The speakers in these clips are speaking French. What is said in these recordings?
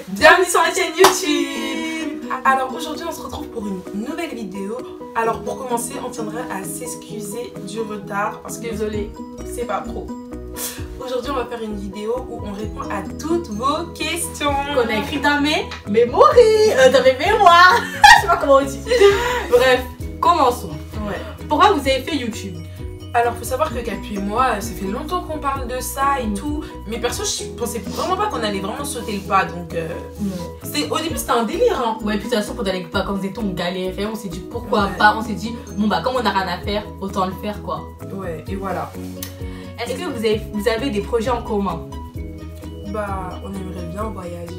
Bienvenue sur la chaîne YouTube. Alors aujourd'hui on se retrouve pour une nouvelle vidéo. Alors pour commencer on tiendrait à s'excuser du retard parce que Désolée, c'est pas pro. Aujourd'hui on va faire une vidéo où on répond à toutes vos questions qu'on a écrit dans mes mémoires, dans mes mémoires. Je sais pas comment on dit. Bref, commençons. Ouais. Pourquoi vous avez fait YouTube? Alors faut savoir que Capu et moi ça fait longtemps qu'on parle de ça et tout. Mais perso je pensais vraiment pas qu'on allait vraiment sauter le pas donc au début c'était un délire hein. Ouais, puis de toute façon pendant les vacances d'été on galérait, on s'est dit pourquoi Ouais. pas, on s'est dit bon bah comme on a rien à faire, autant le faire quoi. Ouais et voilà. Est-ce que vous avez des projets en commun? Bah on aimerait bien voyager.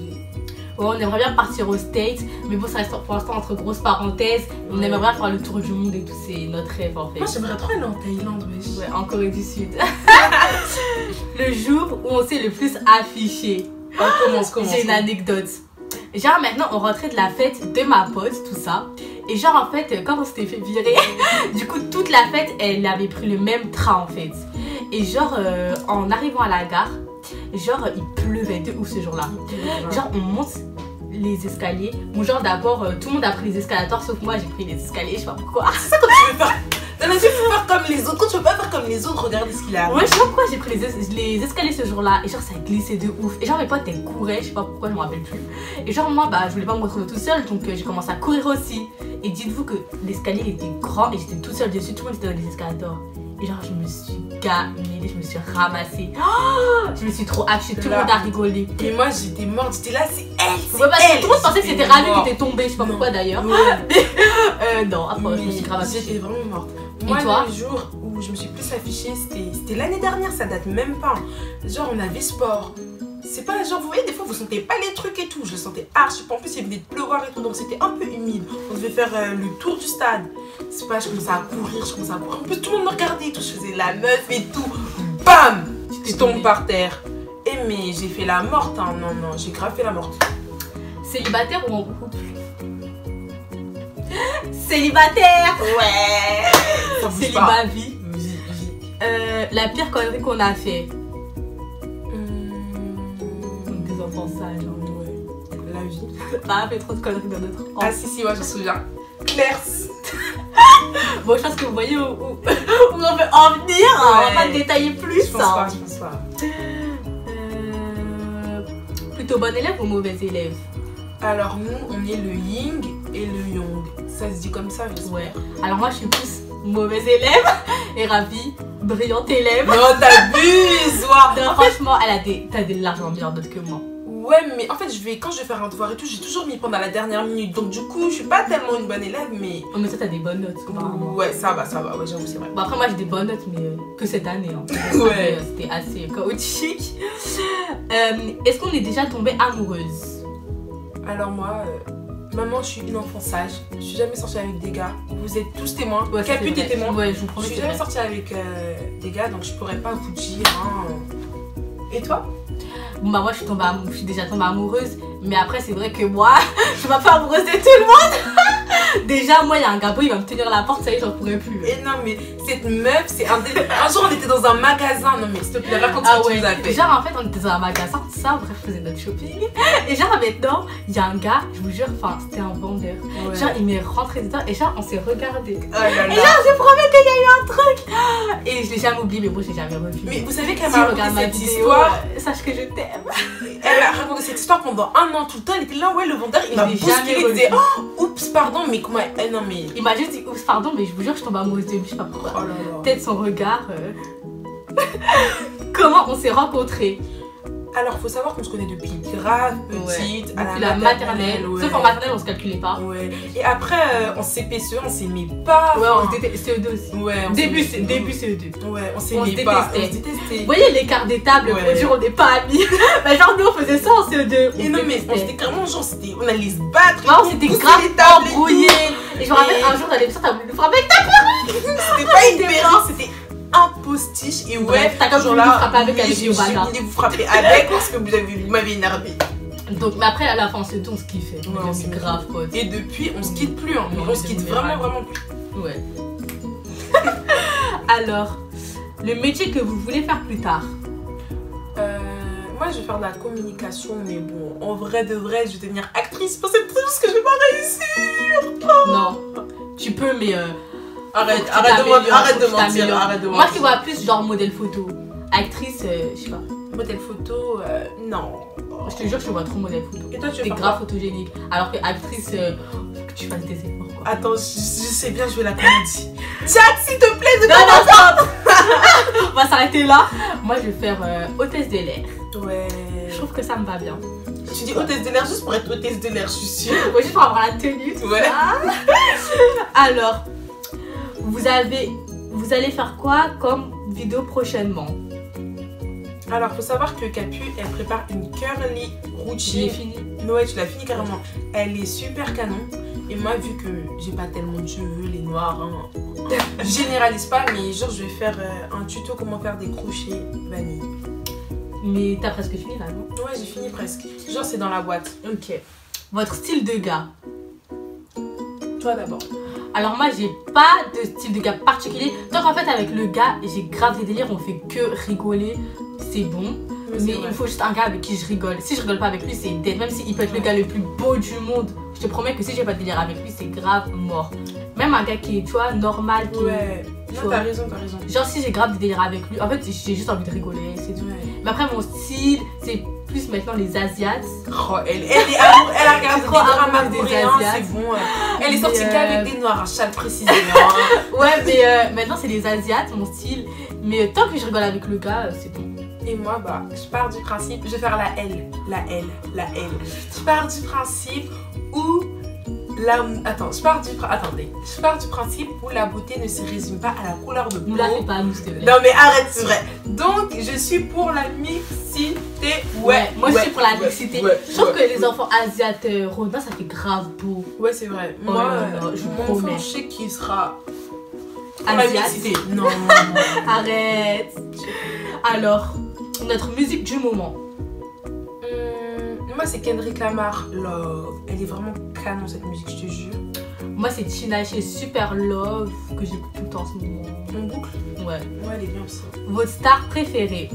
Ouais, on aimerait bien partir aux States, mais bon ça reste pour l'instant entre grosses parenthèses. On aimerait bien faire le tour du monde et tout, c'est notre rêve en fait. Moi j'aimerais trop aller en Thaïlande wesh. Ouais, en Corée du Sud. Le jour où on s'est le plus affiché. Commence. J'ai une anecdote. Genre maintenant on rentrait de la fête de ma pote, tout ça. Et genre en fait quand on s'était fait virer, du coup toute la fête elle avait pris le même train en fait. Et genre en arrivant à la gare, genre il pleuvait de ouf ce jour-là. Genre on monte les escaliers. Bon genre d'abord tout le monde a pris les escalators sauf moi j'ai pris les escaliers, je sais pas pourquoi. C'est ça quand tu veux faire. T'as dit faut faire comme les autres. Quand tu veux pas faire comme les autres, regardez ce qu'il a. Ouais, je sais pas pourquoi j'ai pris les escaliers ce jour-là et genre ça glissait de ouf. Et genre mes potes elles couraient, je sais pas pourquoi, je me rappelle plus. Et genre moi bah je voulais pas me retrouver toute seule donc j'ai commencé à courir aussi. Et dites-vous que l'escalier était grand et j'étais toute seule dessus, tout le monde était dans les escalators. Et genre je me suis gamée, je me suis ramassée. Oh, je me suis trop affichée, tout le monde a rigolé. Et moi j'étais morte, j'étais là, c'est elle, c'est Ouais, parce que elle. tout le monde pensait que c'était Ravi mort. qui était tombée, je sais pas pourquoi d'ailleurs. Ouais. Non, après je me suis grave J'étais affichée. vraiment morte. Et Moi toi? le jour où je me suis plus affichée, c'était l'année dernière, ça date même pas. Genre on avait sport. C'est pas genre, vous voyez, des fois vous sentez pas les trucs et tout. Je le sentais archi. En plus il venait de pleuvoir et tout, donc c'était un peu humide. On devait faire le tour du stade. C'est pas, je commençais à courir, En plus tout le monde me regardait et tout. Je faisais la meuf et tout. Bam! Je tombe par terre. Et mais j'ai fait la morte, hein. Non, j'ai grave fait la morte. Célibataire ou en couple? Célibataire! Ouais! Ça bouge Célibat pas. vie. La pire connerie qu'on a fait. Des enfants sages. Hein. Ouais, la vie. Pas fait trop de conneries dans notre Ah enfance. si, moi je me souviens. Claire. Bon, je pense que vous voyez où on veut en venir. Hein. On va pas détailler plus. Je pense Hein. pas. Plutôt bon élève ou mauvais élève? Alors nous, on est le yin et le yang. Ça se dit comme ça, je sais. Ouais. Alors moi, je suis plus mauvais élève et Ravi, brillante élève. Non, t'abuses, ouah. Non, franchement, t'as des largement meilleures notes que moi. Ouais, mais en fait, quand je vais faire un devoir et tout, j'ai toujours m'y prendre à la dernière minute. Donc du coup, je suis pas tellement une bonne élève, mais... Oh, mais ça, t'as des bonnes notes. Apparemment. Ouais, ça va, ouais, j'avoue, c'est vrai. Bon, après, moi, j'ai des bonnes notes, mais que cette année. Hein. Ouais. C'était assez chaotique. Est-ce qu'on est déjà tombée amoureuse? Alors moi, maman, je suis une enfant sage. Je suis jamais sortie avec des gars. Vous êtes tous témoins. Ouais, Capu, t'es témoin. Ouais, je vous Je promets. suis c'est jamais vrai. sortie avec des gars, donc je pourrais pas vous dire. Hein. Et toi? Bon, bah, moi, je suis déjà tombée amoureuse. Mais après, c'est vrai que moi, je suis pas fait amoureuse de tout le monde. Déjà, moi, il y a un gars, il va me tenir la porte, ça y est, j'en pourrais plus. Et non, mais cette meuf, c'est un délire. Un jour, on était dans un magasin. Non, mais s'il te plaît, raconte ce que tu nous as fait. Genre, en fait, on était dans un magasin, tout ça, bref, je faisais notre shopping. Et genre, maintenant, il y a un gars, je vous jure, enfin, c'était un vendeur. Ouais. Genre, il m'est rentré dedans et genre, on s'est regardé. Oh là Et là. genre, je promets qu'il y a eu un truc. Et je l'ai jamais oublié, mais bon, je l'ai jamais revu. Mais vous savez qu'elle si m'a regarde raconté ma cette vidéo, histoire. sache que je t'aime. Elle a raconté cette histoire pendant un an tout le temps. Elle était là, ouais, le vendeur, il m'a Je l'ai bousculé. jamais Il disait, revu. oh, oups, pardon, mais comment. Non, mais. Il m'a juste dit, oups, pardon, mais je vous jure, je tombe amoureuse de lui, je sais pas pourquoi. Oh là là. Peut-être son regard. Comment on s'est rencontrés? Alors, faut savoir qu'on se connaît depuis grave petite, à Depuis la maternelle. ouais. Sauf en maternelle, on se calculait pas. Ouais. Et après, en CP2, on s'aimait pas. Ouais, on enfin, se détestait. CE2 aussi. Ouais, on Début s'aimait- CE2. Ouais, on On se s'aimait pas. On se détestait. détestait. Vous voyez l'écart des tables Ouais. pour dire on n'est pas amis. Bah genre nous on faisait ça en CE2. Et non, mais on s'était carrément genre, on allait se battre. Ouais, on s'était pousser grave les tables et tout. embrouillés. Et je me rappelle Et- un jour dans l'émission t'as voulu nous frapper avec ta C'était pas une C'était perruque, mort. c'était un postiche. Et ouais, Bref, t'as comme genre voulu là, nous frapper avec oui, avec j'ai le bazar. voulu vous frapper avec parce que vous m'avez énervé. Donc mais après à la fin on se dit on se kiffait. Ouais, On on s'est s'aimait. grave potes. Et depuis, on se quitte plus. Hein. Non, On se c'est quitte une vraiment, merde. vraiment plus. Ouais. Alors, le métier que vous voulez faire plus tard. moi je vais faire de la communication, mais bon, en vrai de vrai, je vais devenir actrice. Pour cette chose que je vais pas réussir. Non, tu peux, mais Arrête de mentir. Moi, je te vois plus genre modèle photo. Actrice, je sais pas. Modèle photo, non. Je te jure, je te vois trop modèle photo. Et toi, tu T'es veux faire grave quoi? photogénique. Alors que actrice, faut que tu fasses des efforts, quoi. Attends, je sais bien jouer la comédie. Jack, s'il te plaît, de Non, stop. On va s'arrêter là. Moi, je vais faire hôtesse de l'air. Ouais. Je trouve que ça me va bien. Tu dis hôtesse de l'air juste pour être hôtesse de l'air, je suis sûre. Ouais, juste pour avoir la tenue, tout Ouais. ça. Alors, vous allez faire quoi comme vidéo prochainement? Alors, faut savoir que Capu, elle prépare une curly J'ai routine. fini. Ouais, tu l'as fini carrément. Elle est super canon. Et moi, vu que j'ai pas tellement de cheveux, les noirs, hein, je généralise pas, mais genre, je vais faire un tuto comment faire des crochets vanille. Mais t'as presque fini là, non? Ouais, j'ai fini presque. Genre, c'est dans la boîte. Ok. Votre style de gars? Toi d'abord. Alors moi j'ai pas de style de gars particulier. Donc en fait avec le gars j'ai grave des délires, on fait que rigoler, c'est bon. Mais il faut juste un gars avec qui je rigole. Si je rigole pas avec lui c'est dead. Même s'il peut être le gars le plus beau du monde, je te promets que si j'ai pas de délire avec lui c'est grave mort. Même un gars qui est tu vois normal qui Ouais. Non, t'as raison, t'as raison. genre si j'ai grave des délires avec lui, en fait j'ai juste envie de rigoler, c'est tout. Ouais. Mais après mon style c'est plus maintenant les Asiates. Oh, elle a regardé des Trop dramas amoureuse des coréens, Asiates. c'est bon. Elle est sortie Mais, qu'avec des noirs, à chaque précisément. Ouais mais maintenant c'est les Asiates mon style. Mais tant que je rigole avec le gars c'est bon. Et moi, bah, je pars du principe, je vais faire la L. Je pars du principe où je pars du principe où la beauté ne se résume pas à la couleur de peau. Nous la fais pas nous s'il te plaît. Non mais arrête, c'est vrai. Donc, je suis pour la mixité. Ouais, moi je suis pour la mixité. ouais, je trouve ouais. que les enfants asiates rondins ça fait grave beau. Ouais, c'est vrai. Oh Moi, là là, je mon promets. enfant, je sais qu'il sera pour la Asiate. mixité. Non. Arrête. Alors, notre musique du moment. Moi, c'est Kendrick Lamar, Love. Elle est vraiment canon cette musique, je te jure. Moi c'est Tinashe Super Love que j'écoute tout le temps en ce moment. On boucle. Ouais. Ouais, elle est bien aussi. Votre star préférée?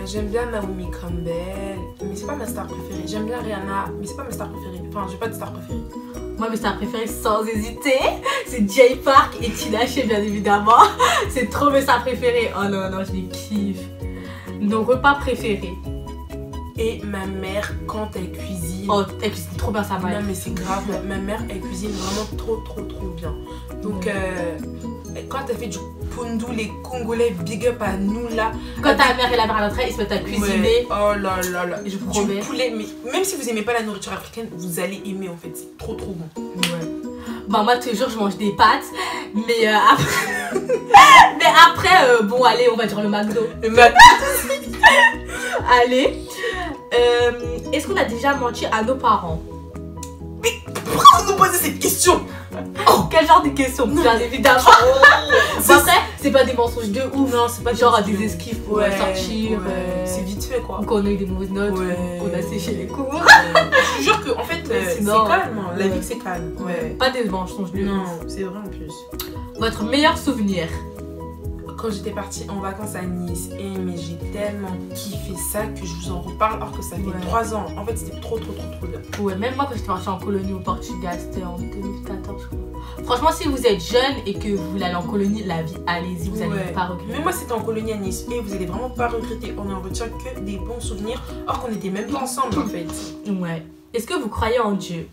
J'aime bien Naomi Campbell, mais c'est pas ma star préférée. J'aime bien Rihanna, mais c'est pas ma star préférée. Enfin, j'ai pas de star préférée. Moi mes stars préférées sans hésiter, c'est Jay Park et Tinashe bien évidemment. C'est trop mes stars préférées. Oh non non, je les kiffe. Nos repas préférés. Et ma mère, quand elle cuisine. Oh, elle cuisine trop bien sa mère. Non, mais c'est grave. Ma mère, elle cuisine vraiment trop bien. Donc, quand elle fait du pondu, les Congolais, big up à nous là. Quand ta mère et la mère à l'entrée, ils se mettent à cuisiner. Ouais. Oh là là. Je Du promets. poulet, mais même si vous aimez pas la nourriture africaine, vous allez aimer en fait. C'est trop bon. Ouais. Bah moi toujours je mange des pâtes, mais après, bon allez on va dire le McDo. Le McDo. Allez, est-ce qu'on a déjà menti à nos parents? Pourquoi vous nous posez cette question? Oh, quel genre de question? Bien évidemment. Bon, après c'est pas des mensonges de ouf. Non, c'est pas genre des des esquives pour Ouais, sortir. c'est vite fait quoi. Ou qu'on a eu des mauvaises notes, Ouais. ou qu'on a séché les cours. Je te jure que en fait c'est sinon, calme, hein. La ouais. vie c'est calme. Ouais. Pas des mensonges de Non, ouf. c'est vrai en plus. Votre meilleur souvenir? Quand j'étais partie en vacances à Nice, mais j'ai tellement kiffé ça que je vous en reparle alors que ça fait Ouais. 3 ans. En fait, c'était trop bien. Ouais, même moi quand j'étais partie en colonie au Portugal, c'était en 2014 je crois. Franchement, si vous êtes jeune et que vous voulez aller en colonie, la vie, allez-y, vous allez Ouais. pas regretter. Mais moi, c'était en colonie à Nice et vous allez vraiment pas regretter. On en retient que des bons souvenirs, or qu'on était même pas ensemble en fait. Ouais. Est-ce que vous croyez en Dieu?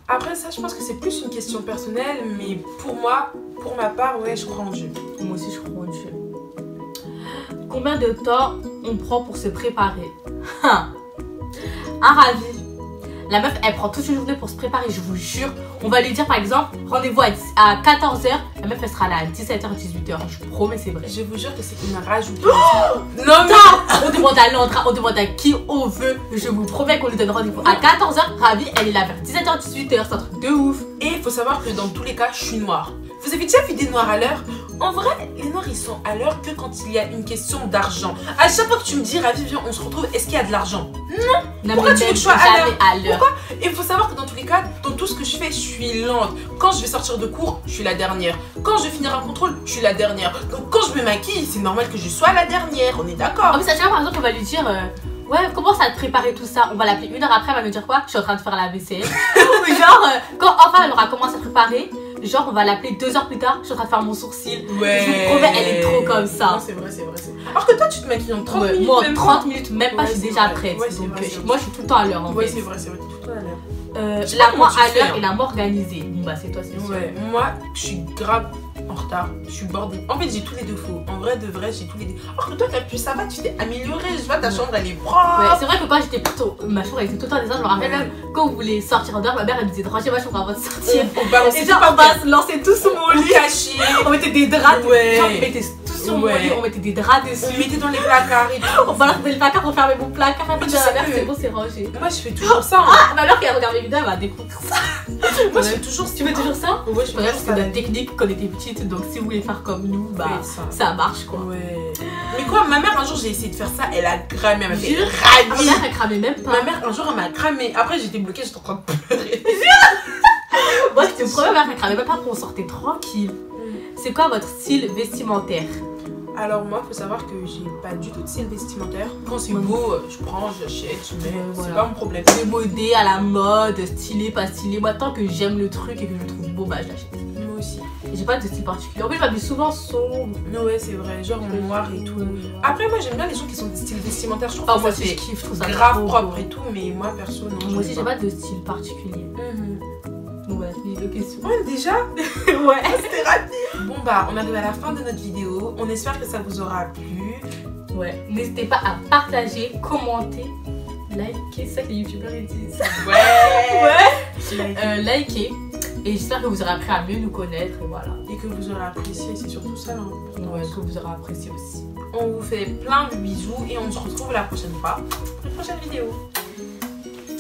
Après ça, je pense que c'est plus une question personnelle, mais pour moi, pour ma part, ouais, je crois en Dieu. Moi aussi, je crois en Dieu. Combien de temps on prend pour se préparer? Un ravi. La meuf, elle prend toute une journée pour se préparer, je vous jure. On va lui dire par exemple, rendez-vous à 14h. La meuf, elle sera là à 17h, 18h. Je promets, c'est vrai. Je vous jure que c'est une rajouteuse. Non, non. On demande à l'entra, on demande à qui on veut. Je vous promets qu'on lui donne rendez-vous à 14h. Ravi, elle est là vers 17h, 18h. C'est un truc de ouf. Et il faut savoir que dans tous les cas, je suis noire. Vous avez déjà vu des noirs à l'heure? En vrai, les noirs ils sont à l'heure que quand il y a une question d'argent. À chaque fois que tu me dis, Ravi, viens, on se retrouve, est-ce qu'il y a de l'argent? Non. Pourquoi tu veux que je sois à l'heure? Pourquoi? Et il faut savoir que dans tous les cas, dans tout ce que je fais, je suis lente. Quand je vais sortir de cours, je suis la dernière. Quand je vais finir un contrôle, je suis la dernière. Donc quand je me maquille, c'est normal que je sois la dernière. On est d'accord? Ah, mais ça, par exemple, on va lui dire. Ouais, commence à te préparer tout ça. On va l'appeler 1 heure après, elle va nous dire quoi? Je suis en train de faire la vaisselle. Ou genre, quand enfin elle aura commencé à préparer, genre on va l'appeler 2 heures plus tard, je suis en train de faire mon sourcil. Ouais. Je vous promets, elle est trop comme ça. Non, c'est vrai. Alors que toi, tu te maquilles en 30 minutes. Moi, même 30 minutes, même pas, ouais, je suis déjà prête. Ouais, donc, vrai, moi, je suis tout le temps à l'heure en ouais, fait. c'est vrai, tout le temps à l'heure. La moins à l'heure et la moins organisée. Bon, bah, c'est toi, c'est sûr. Ouais, moi, je suis grave en retard. Je suis bordée. En fait, j'ai tous les défauts. En vrai, de vrai, j'ai tous les défauts. Alors que toi, t'as pu, ça va, tu t'es améliorée. Je vois, ta chambre, elle est propre. Ouais, c'est vrai que quand j'étais plutôt. Ma chambre, elle était tout le temps désordre. Je me rappelle même quand vous voulez sortir en dehors, ma mère, elle me disait de ranger ma chambre avant de sortir. On balançait Et genre, on va se lancer tous sur mon lit. Caché. On mettait des draps. Ouais. Genre, on mettait tout sur mon lit. On mettait des draps dessus. On mettait dans les placards et tout. On balançait dans le placard, on fermait mon placard. Après, Tu ma sais mère, que- c'est bon, c'est rangé. Moi, je fais toujours ça. Hein. Ah, ma mère qui a regardé mes vidéos, elle va découvrir ça. Moi, je fais toujours Tu veux toujours ça? Ouais, je fais Regarde, toujours c'est ça. notre technique quand on était petite, donc si vous voulez faire comme nous, bah Ouais, ça. ça marche quoi. Ouais. Mais quoi, ma mère, un jour, j'ai essayé de faire ça. Elle a cramé. Elle m'a fait Jure? Ma ravi. mère elle cramait même pas. Ma mère, un jour, elle m'a cramé. Après, j'étais bloquée, j'étais en train de pleurer. Moi je te promets, ma mère elle cramait même pas, qu'on sortait tranquille. C'est quoi votre style vestimentaire? Alors moi, faut savoir que j'ai pas du tout de style vestimentaire. Quand c'est beau, je prends, j'achète, je mets. Voilà. C'est pas mon problème. Démodé, à la mode, stylé, pas stylé. Moi tant que j'aime le truc et que je le trouve beau, bah je l'achète. Moi aussi. Et j'ai pas de style particulier. En plus je m'habille souvent sombre. Ouais, c'est vrai, genre en noir et tout. Après, moi, j'aime bien les gens qui sont de style vestimentaire. Je trouve Ah que moi ça aussi je fait kiffe, je trouve ça grave trop propre beau. et tout, mais moi, perso, non. Moi aussi j'aime j'ai pas de style particulier. Bon voilà, c'est deux questions. Ouais, déjà, Ouais. c'était rapide. Bon, bah, on arrive à la fin de notre vidéo. On espère que ça vous aura plu. Ouais. N'hésitez pas à partager, commenter, liker, c'est ça que les youtubeurs ils disent. Ouais. Liker. Et j'espère que vous aurez appris à mieux nous connaître et voilà. Et que vous aurez apprécié, c'est surtout ça l'important. Ouais, que vous aurez apprécié aussi. On vous fait plein de bisous et on se retrouve la prochaine fois pour une prochaine vidéo.